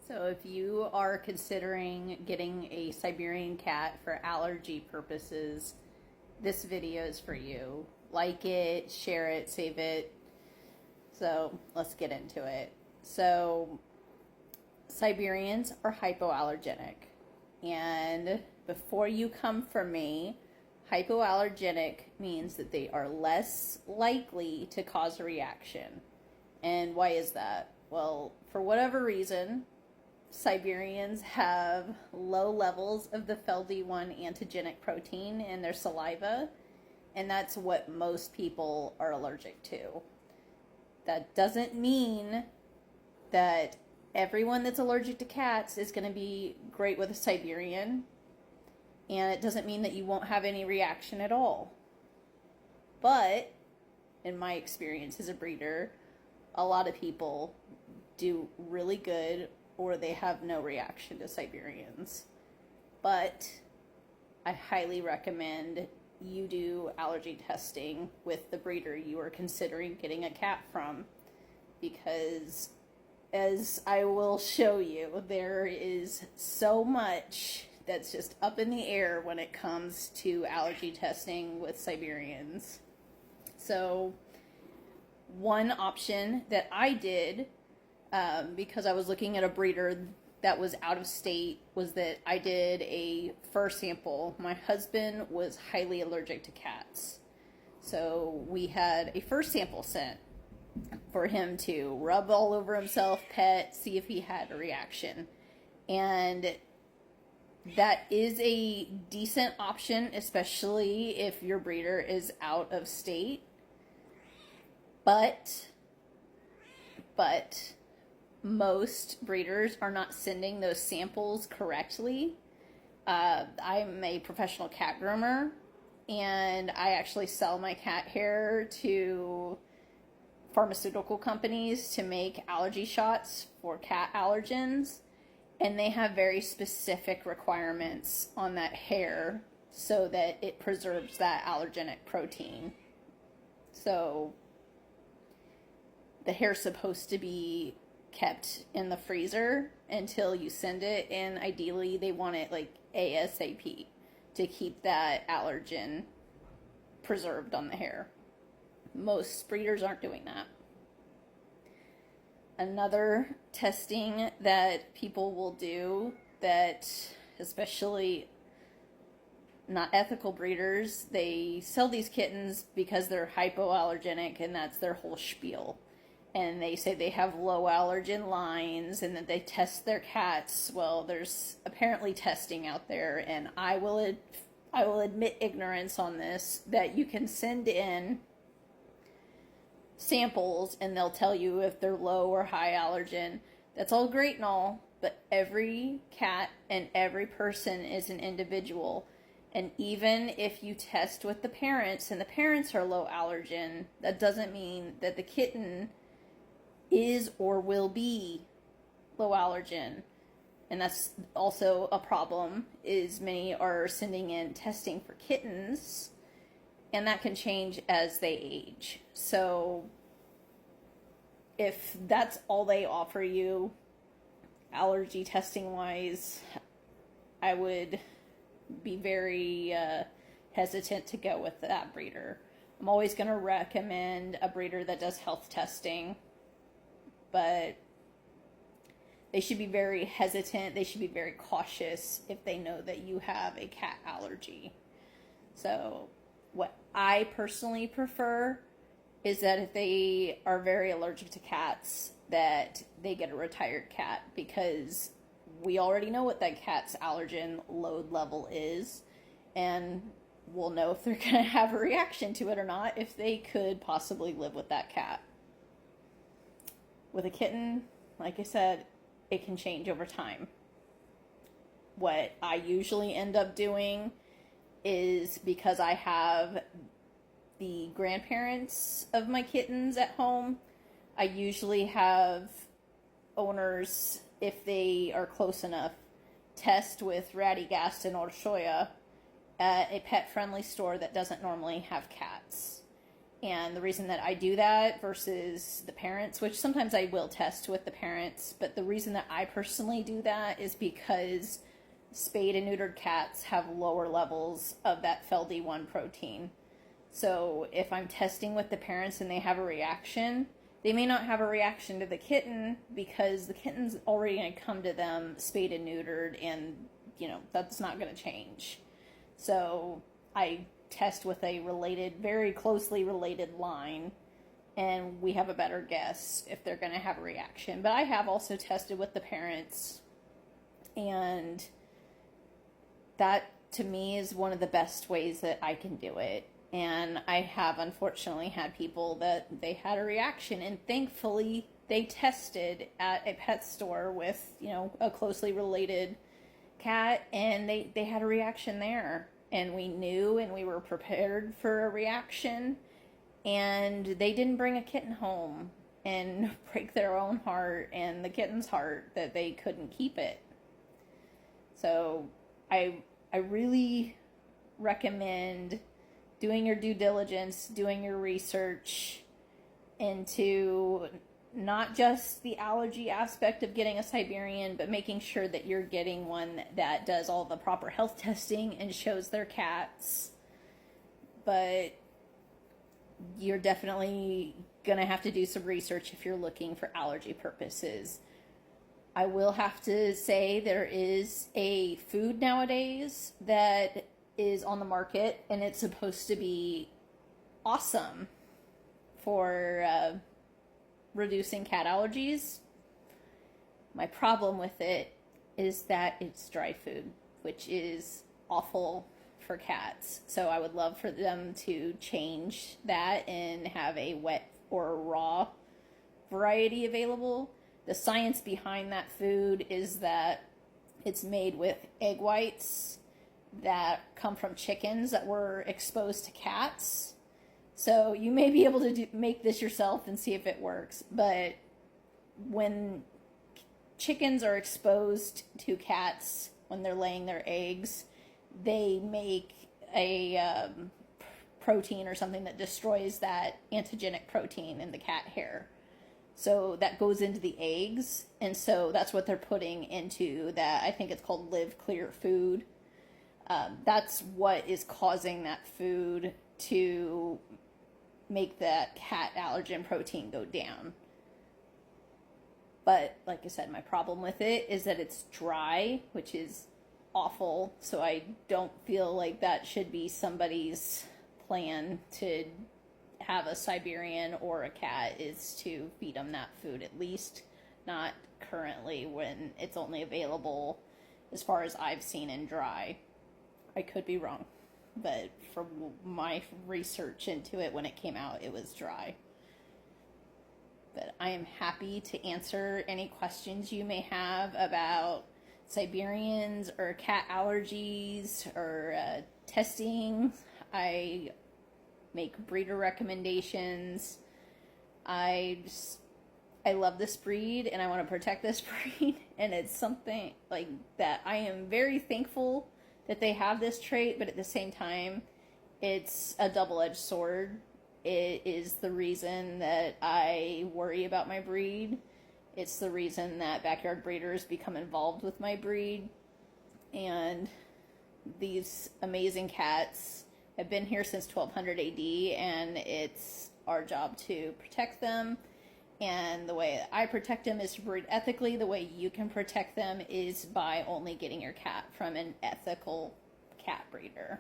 So if you are considering getting a Siberian cat for allergy purposes, this video is for you. Like it, share it, save it. So let's get into it. So Siberians are hypoallergenic. And before you come for me, hypoallergenic means that they are less likely to cause a reaction. And why is that? Well, for whatever reason, Siberians have low levels of the FeLD1 antigenic protein in their saliva, and that's what most people are allergic to. That doesn't mean that everyone that's allergic to cats is going to be great with a Siberian, and it doesn't mean that you won't have any reaction at all. But, in my experience as a breeder, a lot of people do really good or they have no reaction to Siberians. But I highly recommend you do allergy testing with the breeder you are considering getting a cat from, because as I will show you, there is so much that's just up in the air when it comes to allergy testing with Siberians. So one option that I did, because I was looking at a breeder that was out of state, was that I did a fur sample. My husband was highly allergic to cats. So we had a fur sample sent for him to rub all over himself, pet, see if he had a reaction. And that is a decent option, especially if your breeder is out of state. But most breeders are not sending those samples correctly. I'm a professional cat groomer, and I actually sell my cat hair to pharmaceutical companies to make allergy shots for cat allergens, and they have very specific requirements on that hair so that it preserves that allergenic protein. So the hair's supposed to be kept in the freezer until you send it, and ideally they want it like ASAP to keep that allergen preserved on the hair. Most breeders aren't doing that. Another testing that people will do, that especially not ethical breeders, they sell these kittens because they're hypoallergenic, and that's their whole spiel. And they say they have low allergen lines and that they test their cats. Well, there's apparently testing out there, and I will admit ignorance on this, that you can send in samples and they'll tell you if they're low or high allergen. That's all great and all, but every cat and every person is an individual. And even if you test with the parents and the parents are low allergen, that doesn't mean that the kitten is or will be low allergen. And that's also a problem, is many are sending in testing for kittens, and that can change as they age. So if that's all they offer you allergy testing wise, I would be very hesitant to go with that breeder. I'm always going to recommend a breeder that does health testing, but they should be very hesitant. They should be very cautious if they know that you have a cat allergy. So what I personally prefer is that if they are very allergic to cats, that they get a retired cat, because we already know what that cat's allergen load level is, and we'll know if they're going to have a reaction to it or not, if they could possibly live with that cat. With a kitten, like I said, it can change over time. What I usually end up doing is, because I have the grandparents of my kittens at home, I usually have owners, if they are close enough, test with Radegast or Shoya at a pet-friendly store that doesn't normally have cats. And the reason that I do that versus the parents, which sometimes I will test with the parents, but the reason that I personally do that is because spayed and neutered cats have lower levels of that FeLD1 protein. So if I'm testing with the parents and they have a reaction, they may not have a reaction to the kitten because the kitten's already going to come to them spayed and neutered, and, you know, that's not going to change. So I test with a related, very closely related line, and we have a better guess if they're going to have a reaction. But I have also tested with the parents, and that to me is one of the best ways that I can do it. And I have unfortunately had people that they had a reaction, and thankfully they tested at a pet store with, you know, a closely related cat, and they had a reaction there. And we knew and we were prepared for a reaction, and they didn't bring a kitten home and break their own heart and the kitten's heart that they couldn't keep it. So I really recommend doing your due diligence, doing your research into not just the allergy aspect of getting a Siberian, but making sure that you're getting one that does all the proper health testing and shows their cats. But you're definitely going to have to do some research if you're looking for allergy purposes. I will have to say there is a food nowadays that is on the market, and it's supposed to be awesome for reducing cat allergies. My problem with it is that it's dry food, which is awful for cats. So I would love for them to change that and have a wet or a raw variety available. The science behind that food is that it's made with egg whites that come from chickens that were exposed to cats. So you may be able to make this yourself and see if it works. But when chickens are exposed to cats when they're laying their eggs, they make a protein or something that destroys that antigenic protein in the cat hair. So that goes into the eggs, and so that's what they're putting into that. I think it's called Live Clear food. That's what is causing that food to make that cat allergen protein go down. But like I said, my problem with it is that it's dry, which is awful. So I don't feel like that should be somebody's plan to have a Siberian or a cat, is to feed them that food, at least not currently when it's only available, as far as I've seen, in dry. I could be wrong, but from my research into it when it came out, it was dry. But I am happy to answer any questions you may have about Siberians or cat allergies or testing. I make breeder recommendations. I love this breed and I want to protect this breed, and it's something like that I am very thankful that they have this trait, but at the same time, it's a double-edged sword. It is the reason that I worry about my breed. It's the reason that backyard breeders become involved with my breed. And these amazing cats have been here since 1200 AD, and it's our job to protect them. And the way I protect them is to breed ethically. The way you can protect them is by only getting your cat from an ethical cat breeder.